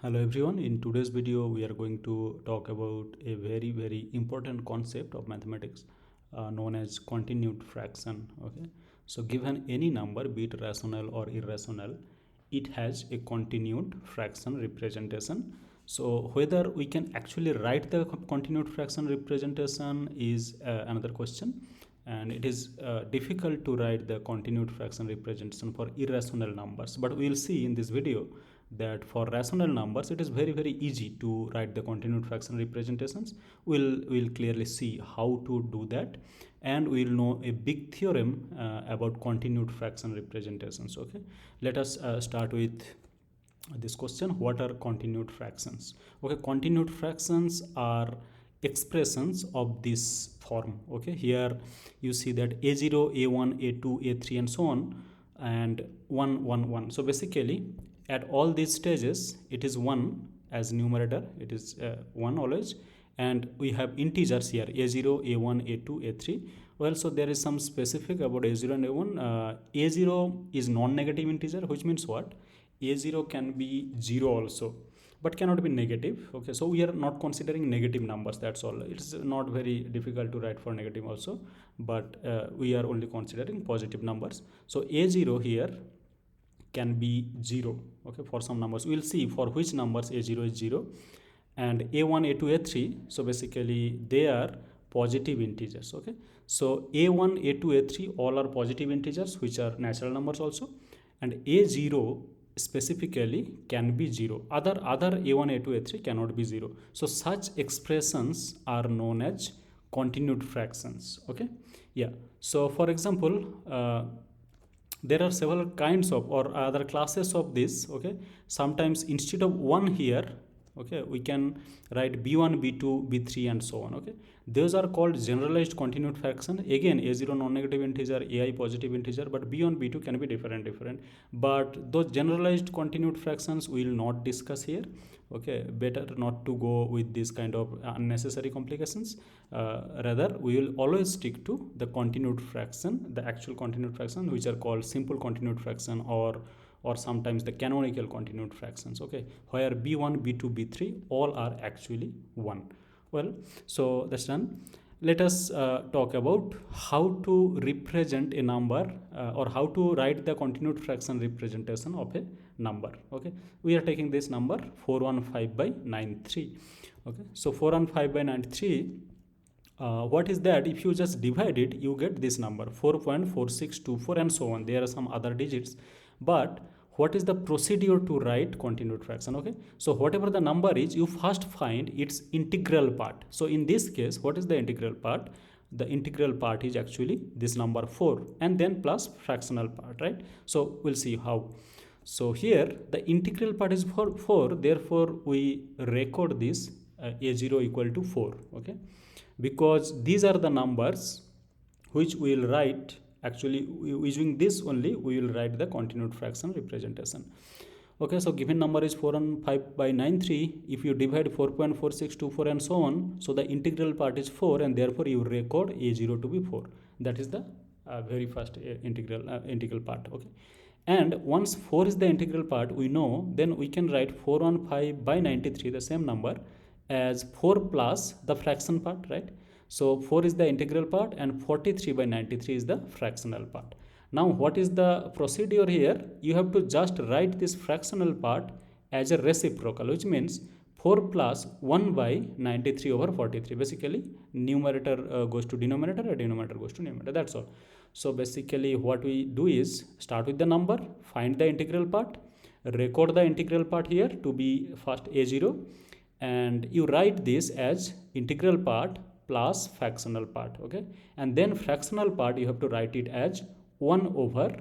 Hello everyone, in today's video we are going to talk about a very important concept of mathematics known as continued fraction. Okay, so given any number, be it rational or irrational, it has a continued fraction representation. So whether we can actually write the continued fraction representation is another question, and it is difficult to write the continued fraction representation for irrational numbers, but we will see in this video that for rational numbers it is very easy to write the continued fraction representations. We'll clearly see how to do that, and we'll know a big theorem about continued fraction representations. Okay, let us start with this question: what are continued fractions? Okay, continued fractions are expressions of this form. Okay, here you see that a0, a1, a2, a3 and so on, and 1 1 1. So basically at all these stages it is 1 as numerator, it is 1 always, and we have integers here a0, a1, a2, a3. Well, so there is some specific about a0 and a1. A0 is non-negative integer, which means what? A0 can be 0 also, but cannot be negative. Okay, so we are not considering negative numbers, that's all. It's not very difficult to write for negative also, but we are only considering positive numbers. So a0 here can be 0. Okay, for some numbers we'll see for which numbers a0 is 0, and a1, a2, a3, so basically they are positive integers. Okay, so a1, a2, a3 all are positive integers which are natural numbers also, and a0 specifically can be 0. Other a1, a2, a3 cannot be 0. So such expressions are known as continued fractions. Okay, yeah. So for example, there are several kinds of or other classes of this. Okay, sometimes instead of 1 here, okay, we can write b1, b2, b3 and so on. Okay, those are called generalized continued fraction. Again, a0 non-negative integer, ai positive integer, but b1, b2 can be different, but those generalized continued fractions we will not discuss here. Okay, better not to go with this kind of unnecessary complications. Rather we will always stick to the continued fraction, the actual continued fraction, which are called simple continued fraction, or sometimes the canonical continued fractions. Okay, where b1, b2, b3 all are actually 1. Well, so that's done. Let us talk about how to represent a number, or how to write the continued fraction representation of a number. Okay, we are taking this number 415 by 93. Okay, so 415 by 93, what is that? If you just divide it, you get this number 4.4624 and so on. There are some other digits, but what is the procedure to write continued fraction? Okay, so whatever the number is, you first find its integral part. So in this case, what is the integral part? The integral part is actually this number 4, and then plus fractional part, right? So we'll see how. So here the integral part is 4, therefore we record this a0 equal to 4. Okay, because these are the numbers which we will write. Actually, using this only we will write the continued fraction representation. Okay, so given number is 415 by 93. If you divide 4.4624 and so on, so the integral part is 4, and therefore you record a0 to be 4. That is the very first integral part. Okay, and once 4 is the integral part, we know, then we can write 415 by 93, the same number, as 4 plus the fraction part, right? So 4 is the integral part and 43 by 93 is the fractional part. Now what is the procedure here? You have to just write this fractional part as a reciprocal, which means 4 plus 1 by 93 over 43. Basically numerator goes to denominator and denominator goes to numerator, that's all. So basically what we do is start with the number, find the integral part, record the integral part here to be first a0, and you write this as integral part plus fractional part. Okay, and then fractional part you have to write it as 1 over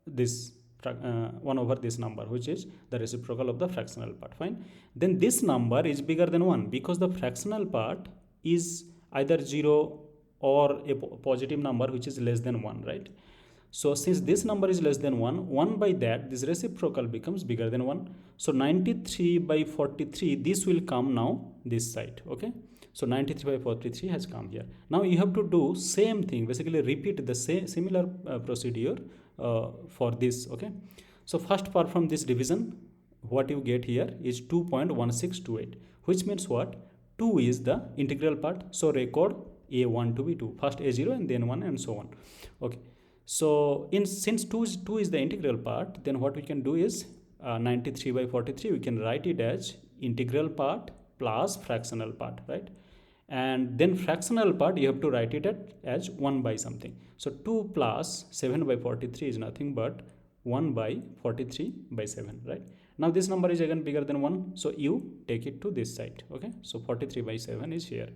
this 1 over this number, which is the reciprocal of the fractional part. Fine, then this number is bigger than 1 because the fractional part is either 0 or a positive number which is less than 1, right? So since this number is less than 1 by that, this reciprocal becomes bigger than 1. So 93 by 43, this will come now this side. Okay, so 93 by 43 has come here. Now you have to do same thing, basically repeat the similar procedure for this. Okay, so first perform this division. what you get here is 2.1628, which means what? 2 is the integral part. So record a1 to be 2, first a0 and then 1 and so on. Okay, so since 2 is the integral part, then what we can do is 93 by 43, we can write it as integral part plus fractional part, right? And then fractional part you have to write it as 1 by something. So 2 plus 7 by 43 is nothing but 1 by 43 by 7, right? Now this number is again bigger than 1, so you take it to this side. Okay, so 43 by 7 is here.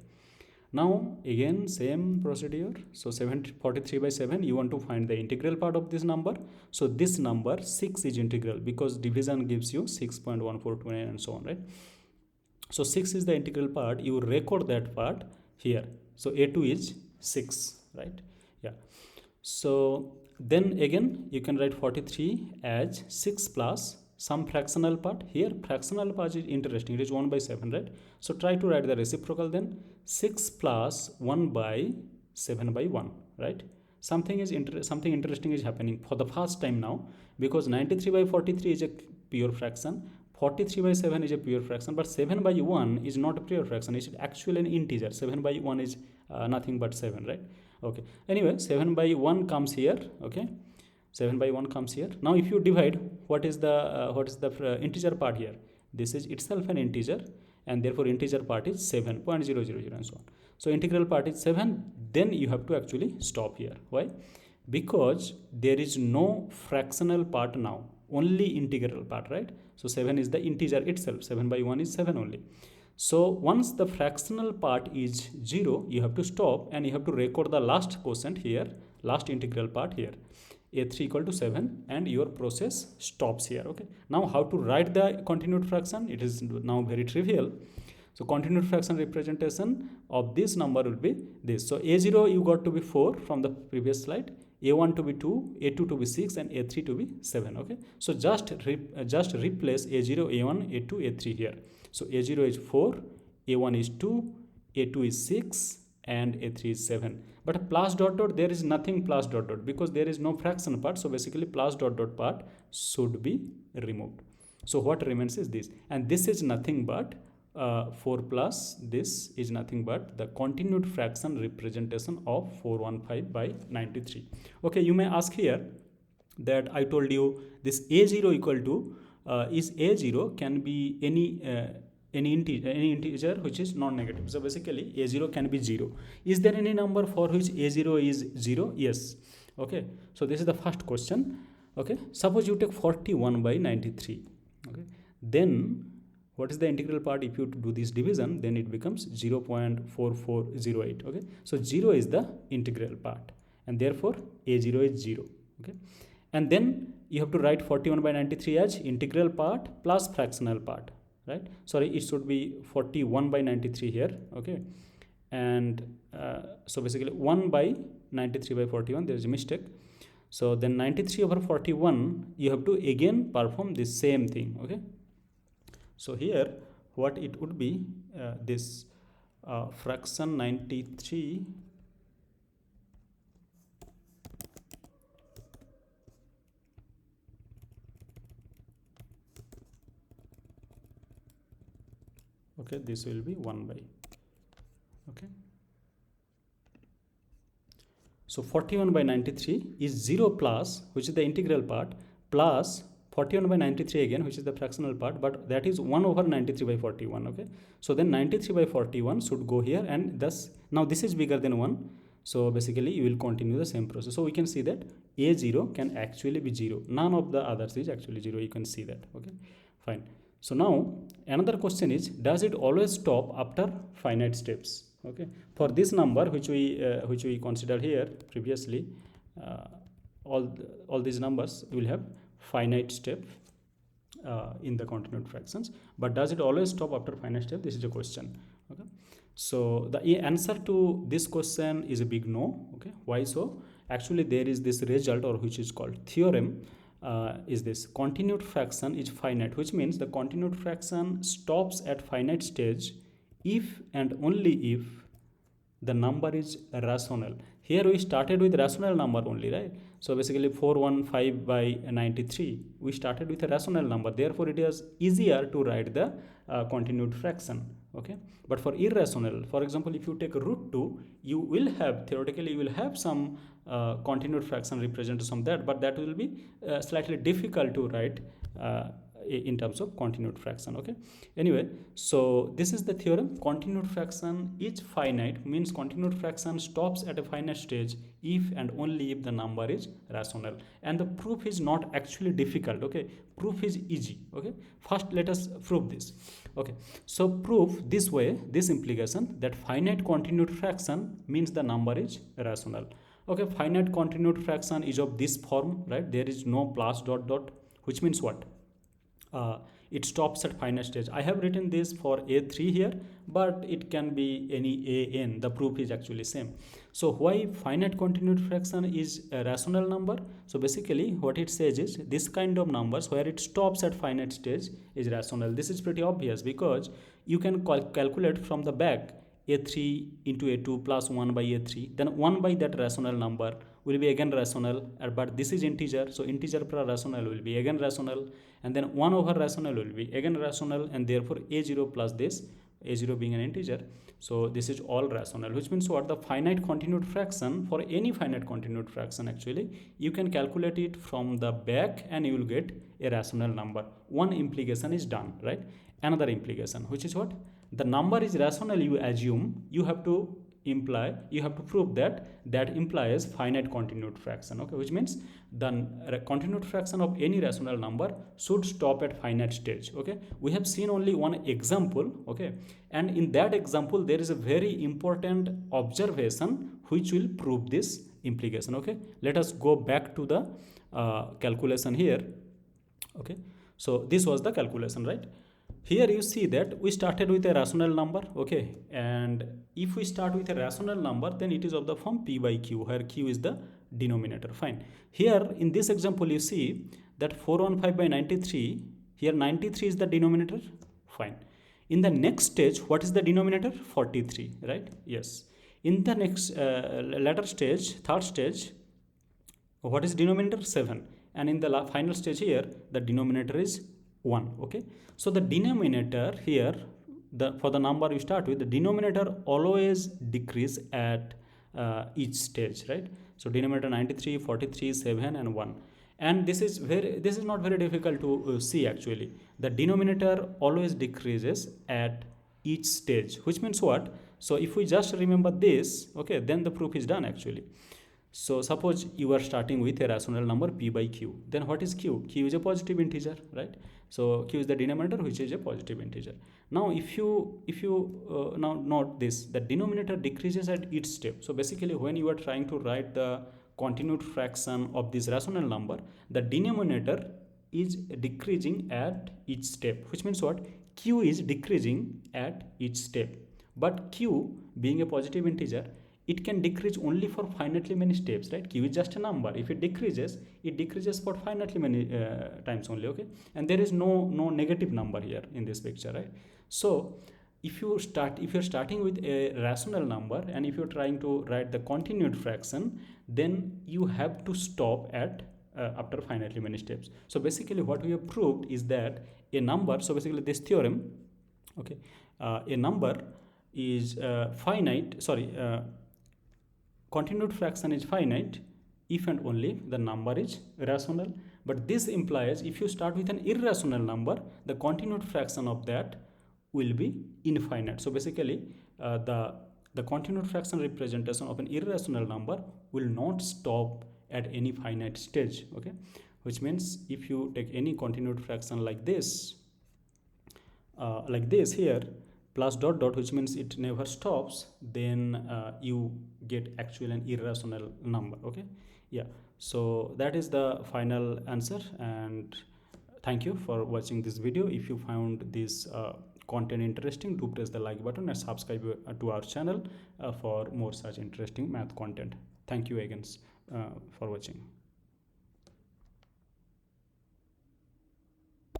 Now again same procedure. So 43 by 7, you want to find the integral part of this number. So this number 6 is integral because division gives you 6.1429 and so on, right? So 6 is the integral part. You record that part here. So a2 is 6, right? Yeah. So then again you can write 43 as 6 plus some fractional part. Here fractional part is interesting. It is 1 by 7, right? So try to write the reciprocal then. 6 plus 1 by 7 by 1, right? Something interesting is happening for the first time now, because 93 by 43 is a pure fraction. 43 by 7 is a pure fraction, but 7 by 1 is not a pure fraction. It's actually an integer. 7 by 1 is nothing but 7, right? Okay. Anyway, 7 by 1 comes here. Okay. 7 by 1 comes here. Now if you divide, what is the integer part here? This is itself an integer, and therefore integer part is 7.000 and so on. So integral part is 7. Then you have to actually stop here. Why? Because there is no fractional part now, only integral part, right? So 7 is the integer itself. 7 by 1 is 7 only. So once the fractional part is 0, you have to stop and you have to record the last quotient here, last integral part here, a3 equal to 7, and your process stops here. Okay. Now how to write the continued fraction? It is now very trivial. So continued fraction representation of this number will be this. So a0 you got to be 4 from the previous slide, a1 to be 2, a2 to be 6, and a3 to be 7. Okay. So just replace a0, a1, a2, a3 here. So a0 is 4, a1 is 2, a2 is 6, and a3 is 7. But plus dot dot, there is nothing plus dot dot because there is no fraction part. So basically plus dot dot part should be removed. So what remains is this, and this is nothing but 4 plus this is nothing but the continued fraction representation of 415 by 93. Okay, you may ask here that I told you this a0 equal to is a0 can be any integer which is non-negative. So basically a0 can be 0. Is there any number for which a0 is 0? Yes. Okay, so this is the first question. Okay, suppose you take 41 by 93. Okay, then what is the integral part? If you do this division, then it becomes 0.4408. Okay, so 0 is the integral part, and therefore a0 is 0. Okay, and then you have to write 41 by 93 as integral part plus fractional part, right? Sorry, it should be 41 by 93 here. Okay, and so basically 1 by 93 by 41, there is a mistake. So then 93 over 41, you have to again perform the same thing. Okay, so here what it would be, this fraction 93 okay, this will be 1 by, okay, so 41 by 93 is 0 plus, which is the integral part, plus 41 by 93 again, which is the fractional part, but that is 1 over 93 by 41. Okay, so then 93 by 41 should go here, and thus now this is bigger than 1, so basically you will continue the same process. So we can see that a0 can actually be 0, none of the others is actually 0. You can see that. Okay, fine. So now another question is, does it always stop after finite steps? Okay, for this number which we considered here previously, all these numbers will have finite step in the continued fractions, but does it always stop after finite step? This is a question. Okay, so the answer to this question is a big no. Okay, why so? Actually there is this result, or which is called theorem, is this continued fraction is finite, which means the continued fraction stops at finite stage if and only if the number is rational. Here we started with rational number only, right? So basically 415 by 93, we started with a rational number, therefore it is easier to write the continued fraction. Okay, but for irrational, for example, if you take root 2, you will have, theoretically you will have some continued fraction represented from that, but that will be slightly difficult to write in terms of continued fraction. Okay, anyway, so this is the theorem. Continued fraction is finite, means continued fraction stops at a finite stage if and only if the number is rational, and the proof is not actually difficult. Okay, proof is easy. Okay, first let us prove this. Okay, so prove this way, this implication, that finite continued fraction means the number is rational. Okay, finite continued fraction is of this form, right? There is no plus dot dot, which means what? It stops at finite stage. I have written this for a3 here, but it can be any an. The proof is actually same. So why finite continued fraction is a rational number? So basically what it says is this kind of numbers where it stops at finite stage is rational. This is pretty obvious because you can calculate from the back a3 into a2 plus 1 by a3, then 1 by that rational number will be again rational, but this is integer, so integer per rational will be again rational, and then 1 over rational will be again rational, and therefore a0 plus this, a0 being an integer, so this is all rational, which means what? The finite continued fraction, for any finite continued fraction actually, you can calculate it from the back and you will get a rational number. One implication is done, right? Another implication, which is what? The number is rational, you assume, you have to prove that that implies finite continued fraction. Okay, which means the continued fraction of any rational number should stop at finite stage. Okay, we have seen only one example. Okay, and in that example there is a very important observation which will prove this implication. Okay, let us go back to the calculation here. Okay, so this was the calculation, right? Here you see that we started with a rational number. Okay, and if we start with a rational number, then it is of the form p by q, where q is the denominator. Fine. Here in this example you see that 415 by 93, here 93 is the denominator. Fine. In the next stage, what is the denominator? 43, right? Yes. In the next latter stage, third stage, what is denominator? 7, and in the final stage here the denominator is 1. Okay, so the denominator here, for the number you start with, the denominator always decrease at each stage, right? So denominator 93, 43, 7 and 1, and this is not very difficult to see actually. The denominator always decreases at each stage, which means what? So if we just remember this, okay, then the proof is done actually. So suppose you are starting with a rational number p by q, then what is q? Q is a positive integer, right? So q is the denominator, which is a positive integer. Now if you now note this, the denominator decreases at each step. So basically when you are trying to write the continued fraction of this rational number, the denominator is decreasing at each step, which means what? Q is decreasing at each step, but q being a positive integer, it can decrease only for finitely many steps, right? Q is just a number. If it decreases for finitely many times only. Okay, and there is no negative number here in this picture, right? So if you're starting with a rational number and if you're trying to write the continued fraction, then you have to stop at after finitely many steps. So basically what we have proved is that a number, so basically this theorem, okay, a number is continued fraction is finite if and only the number is rational. But this implies if you start with an irrational number, the continued fraction of that will be infinite. So basically the continued fraction representation of an irrational number will not stop at any finite stage. Okay, which means if you take any continued fraction like this here, plus dot dot, which means it never stops, then you get actually an irrational number. Okay, yeah, so that is the final answer, and thank you for watching this video. If you found this content interesting, do press the like button and subscribe to our channel for more such interesting math content. Thank you again for watching.